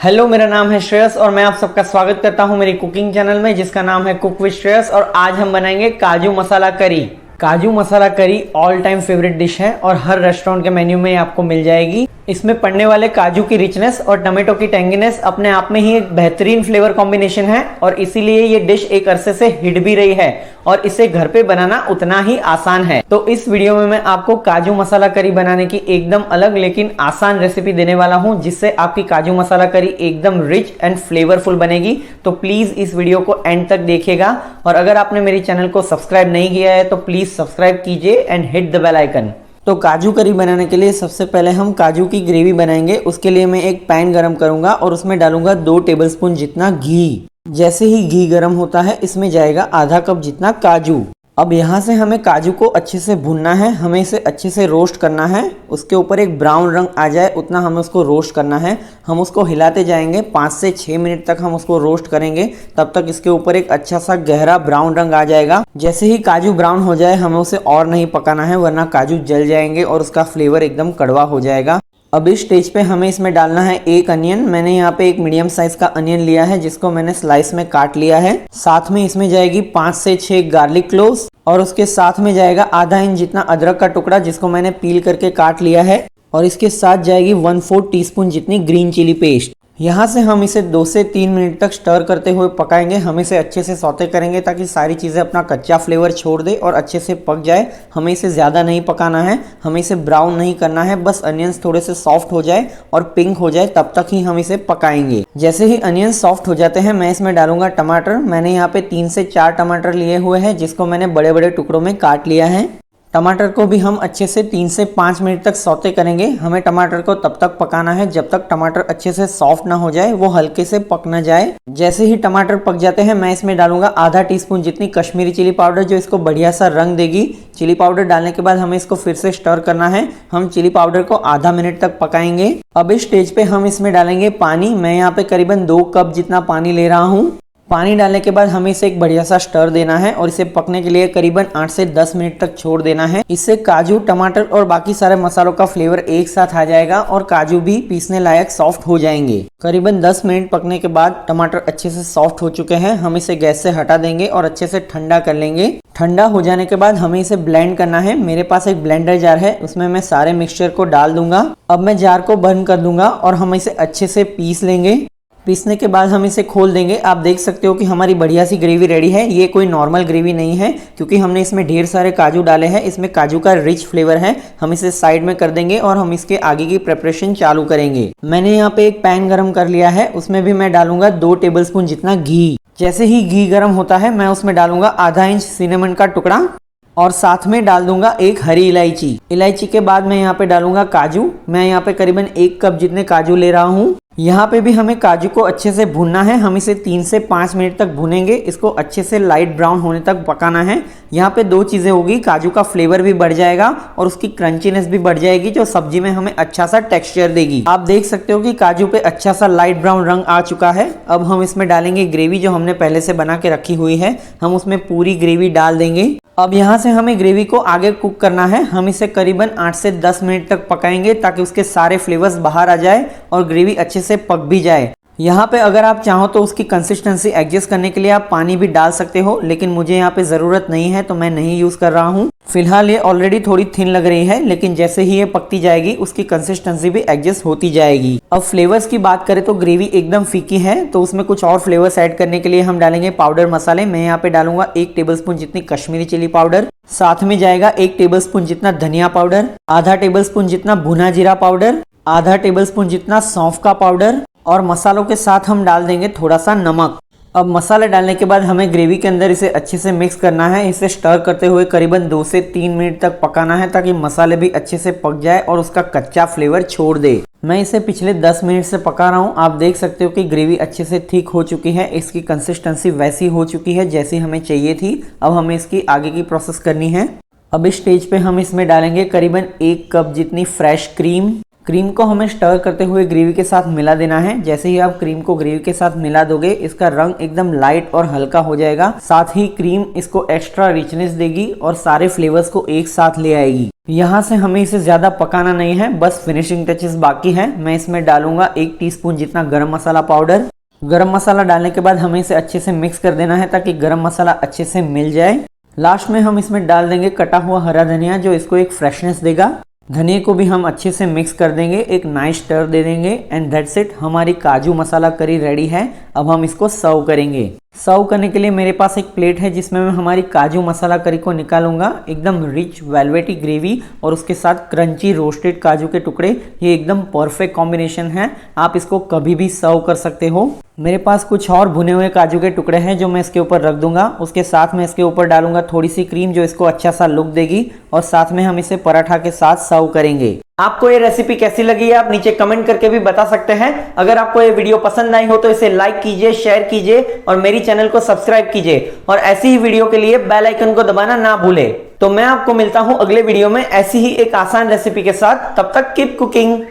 Hello, मेरा नाम है श्रेयस और मैं आप सबका स्वागत करता हूं मेरी कुकिंग चैनल में जिसका नाम है कुक विद श्रेयस। और आज हम बनाएंगे काजू मसाला करी। काजू मसाला करी ऑल टाइम फेवरेट डिश है और हर रेस्टोरेंट के मेन्यू में आपको मिल जाएगी। इसमें पड़ने वाले काजू की रिचनेस और टमाटो की टेंगीनेस अपने आप में ही एक बेहतरीन फ्लेवर कॉम्बिनेशन है और इसीलिए ये डिश एक अरसे से हिट भी रही है और इसे घर पे बनाना उतना ही आसान है। तो इस वीडियो में मैं आपको काजू मसाला करी बनाने की एकदम अलग लेकिन आसान रेसिपी देने वाला हूं जिससे आपकी काजू मसाला करी एकदम रिच एंड फ्लेवरफुल बनेगी। तो प्लीज इस वीडियो को एंड तक देखिएगा और अगर आपने मेरे चैनल को सब्सक्राइब नहीं किया है तो प्लीज सब्सक्राइब कीजिए and hit the bell icon. तो काजू करी बनाने के लिए सबसे पहले हम काजू की ग्रेवी बनाएंगे। उसके लिए मैं एक पैन गरम करूंगा और उसमें डालूंगा 2 टेबलस्पून जितना घी। जैसे ही घी गरम होता है इसमें जाएगा आधा कप जितना काजू। अब यहाँ से हमें काजू को अच्छे से भूनना है, हमें इसे अच्छे से रोस्ट करना है। उसके ऊपर एक ब्राउन रंग आ जाए उतना हमें उसको रोस्ट करना है। हम उसको हिलाते जाएंगे, 5 से 6 मिनट तक हम उसको रोस्ट करेंगे। तब तक इसके ऊपर एक अच्छा सा गहरा ब्राउन रंग आ जाएगा। जैसे ही काजू ब्राउन हो जाए हमें उसे और नहीं पकाना है वरना काजू जल जाएंगे और उसका फ्लेवर एकदम कड़वा हो जाएगा। अब इस स्टेज पे हमें इसमें डालना है एक अनियन। मैंने यहाँ पे एक मीडियम साइज का अनियन लिया है जिसको मैंने स्लाइस में काट लिया है। साथ में इसमें जाएगी 5 से 6 गार्लिक क्लोव्स और उसके साथ में जाएगा आधा इंच जितना अदरक का टुकड़ा जिसको मैंने पील करके काट लिया है। और इसके साथ जाएगी 1/4 टीस्पून जितनी ग्रीन चिली पेस्ट। यहाँ से हम इसे 2 से 3 मिनट तक स्टर करते हुए पकाएंगे। हम इसे अच्छे से सौते करेंगे ताकि सारी चीज़ें अपना कच्चा फ्लेवर छोड़ दे और अच्छे से पक जाए। हमें इसे ज़्यादा नहीं पकाना है, हमें इसे ब्राउन नहीं करना है, बस अनियंस थोड़े से सॉफ्ट हो जाए और पिंक हो जाए तब तक ही हम इसे पकाएंगे। जैसे ही अनियंस सॉफ्ट हो जाते हैं मैं इसमें डालूंगा टमाटर। मैंने यहाँ पे 3 से 4 टमाटर लिए हुए हैं जिसको मैंने बड़े बड़े टुकड़ों में काट लिया है। टमाटर को भी हम अच्छे से 3 से 5 मिनट तक सौते करेंगे। हमें टमाटर को तब तक पकाना है जब तक टमाटर अच्छे से सॉफ्ट ना हो जाए, वो हल्के से पक ना जाए। जैसे ही टमाटर पक जाते हैं मैं इसमें डालूंगा आधा टीस्पून जितनी कश्मीरी चिली पाउडर जो इसको बढ़िया सा रंग देगी। चिली पाउडर डालने के बाद हमें इसको फिर से स्टर करना है। हम चिली पाउडर को आधा मिनट तक पकाएंगे। अब इस स्टेज पे हम इसमें डालेंगे पानी। मैं यहाँ पे करीबन 2 कप जितना पानी ले रहा हूँ। पानी डालने के बाद हमें इसे एक बढ़िया सा स्टर देना है और इसे पकने के लिए करीबन 8 से 10 मिनट तक छोड़ देना है। इससे काजू, टमाटर और बाकी सारे मसालों का फ्लेवर एक साथ आ जाएगा और काजू भी पीसने लायक सॉफ्ट हो जाएंगे। करीबन 10 मिनट पकने के बाद टमाटर अच्छे से सॉफ्ट हो चुके हैं। हम इसे गैस से हटा देंगे और अच्छे से ठंडा कर लेंगे। ठंडा हो जाने के बाद हमें इसे ब्लेंड करना है। मेरे पास एक ब्लेंडर जार है, उसमें मैं सारे मिक्सचर को डाल दूंगा। अब मैं जार को बंद कर दूंगा और हम इसे अच्छे से पीस लेंगे। पीसने के बाद हम इसे खोल देंगे। आप देख सकते हो कि हमारी बढ़िया सी ग्रेवी रेडी है। ये कोई नॉर्मल ग्रेवी नहीं है क्योंकि हमने इसमें ढेर सारे काजू डाले हैं। इसमें काजू का रिच फ्लेवर है। हम इसे साइड में कर देंगे और हम इसके आगे की प्रिपरेशन चालू करेंगे। मैंने यहाँ पे एक पैन गरम कर लिया है, उसमें भी मैं डालूंगा 2 टेबलस्पून जितना घी। जैसे ही घी गरम होता है मैं उसमें डालूंगा आधा इंच सिनेमन का टुकड़ा और साथ में डाल दूंगा एक हरी इलायची। इलायची के बाद मैं यहाँ पे डालूंगा काजू। मैं यहाँ पे करीबन 1 कप जितने काजू ले रहा हूँ। यहाँ पे भी हमें काजू को अच्छे से भूनना है। हम इसे 3 से 5 मिनट तक भूनेंगे। इसको अच्छे से लाइट ब्राउन होने तक पकाना है। यहाँ पे 2 चीजें होगी, काजू का फ्लेवर भी बढ़ जाएगा और उसकी क्रंचीनेस भी बढ़ जाएगी जो सब्जी में हमें अच्छा सा टेक्सचर देगी। आप देख सकते हो कि काजू पे अच्छा सा लाइट ब्राउन रंग आ चुका है। अब हम इसमें डालेंगे ग्रेवी जो हमने पहले से बना के रखी हुई है। हम उसमें पूरी ग्रेवी डाल देंगे। अब यहाँ से हमें ग्रेवी को आगे कुक करना है। हम इसे करीबन 8 से 10 मिनट तक पकाएंगे ताकि उसके सारे फ्लेवर्स बाहर आ जाए और ग्रेवी अच्छे से पक भी जाए। यहाँ पे अगर आप चाहो तो उसकी कंसिस्टेंसी एडजस्ट करने के लिए आप पानी भी डाल सकते हो, लेकिन मुझे यहाँ पे ज़रूरत नहीं है तो मैं नहीं यूज़ कर रहा हूँ। फिलहाल ये ऑलरेडी थोड़ी थिन लग रही है, लेकिन जैसे ही ये पकती जाएगी उसकी कंसिस्टेंसी भी एडजस्ट होती जाएगी। अब फ्लेवर्स की बात करें तो ग्रेवी एकदम फीकी है तो उसमें कुछ और फ्लेवर्स ऐड करने के लिए हम डालेंगे पाउडर मसाले। मैं यहाँ पे डालूंगा 1 टेबलस्पून जितनी कश्मीरी चिली पाउडर। साथ में जाएगा 1 टेबलस्पून जितना धनिया पाउडर, आधा टेबलस्पून जितना भुना जीरा पाउडर, आधा टेबलस्पून जितना सौंफ का पाउडर और मसालों के साथ हम डाल देंगे थोड़ा सा नमक। अब मसाले डालने के बाद हमें ग्रेवी के अंदर इसे अच्छे से मिक्स करना है। इसे स्टर करते हुए करीबन 2 से 3 मिनट तक पकाना है ताकि मसाले भी अच्छे से पक जाए और उसका कच्चा फ्लेवर छोड़ दे। मैं इसे पिछले 10 मिनट से पका रहा हूँ। आप देख सकते हो कि ग्रेवी अच्छे से थिक हो चुकी है। इसकी कंसिस्टेंसी वैसी हो चुकी है जैसी हमें चाहिए थी। अब हमें इसकी आगे की प्रोसेस करनी है। अब इस स्टेज पे हम इसमें डालेंगे करीबन 1 कप जितनी फ्रेश क्रीम। क्रीम को हमें स्टर करते हुए ग्रेवी के साथ मिला देना है। जैसे ही आप क्रीम को ग्रेवी के साथ मिला दोगे इसका रंग एकदम लाइट और हल्का हो जाएगा। साथ ही क्रीम इसको एक्स्ट्रा रिचनेस देगी और सारे फ्लेवर्स को एक साथ ले आएगी। यहाँ से हमें इसे ज़्यादा पकाना नहीं है, बस फिनिशिंग टचेस बाकी है। मैं इसमें डालूंगा 1 टीस्पून जितना गरम मसाला पाउडर। गरम मसाला डालने के बाद हमें इसे अच्छे से मिक्स कर देना है ताकि गरम मसाला अच्छे से मिल जाए। लास्ट में हम इसमें डाल देंगे कटा हुआ हरा धनिया, जो इसको एक फ्रेशनेस देगा। धनिया को भी हम अच्छे से मिक्स कर देंगे, एक नाइस स्टर दे देंगे एंड दैट्स इट। हमारी काजू मसाला करी रेडी है। अब हम इसको सर्व करेंगे। सर्व करने के लिए मेरे पास एक प्लेट है जिसमें मैं हमारी काजू मसाला करी को निकालूंगा। एकदम रिच वेलवेटी ग्रेवी और उसके साथ क्रंची रोस्टेड काजू के टुकड़े, ये एकदम परफेक्ट कॉम्बिनेशन है। आप इसको कभी भी सर्व कर सकते हो। मेरे पास कुछ और भुने हुए काजू के टुकड़े हैं जो मैं इसके ऊपर रख दूंगा। उसके साथ में इसके ऊपर डालूंगा थोड़ी सी क्रीम जो इसको अच्छा सा लुक देगी और साथ में हम इसे पराठा के साथ सर्व करेंगे। आपको ये रेसिपी कैसी लगी है आप नीचे कमेंट करके भी बता सकते हैं। अगर आपको ये वीडियो पसंद आई हो तो इसे लाइक कीजिए, शेयर कीजिए और मेरी चैनल को सब्सक्राइब कीजिए और ऐसी ही वीडियो के लिए बेल आइकन को दबाना ना भूले। तो मैं आपको मिलता हूं अगले वीडियो में ऐसी ही एक आसान रेसिपी के साथ। तब तक कीप कुकिंग।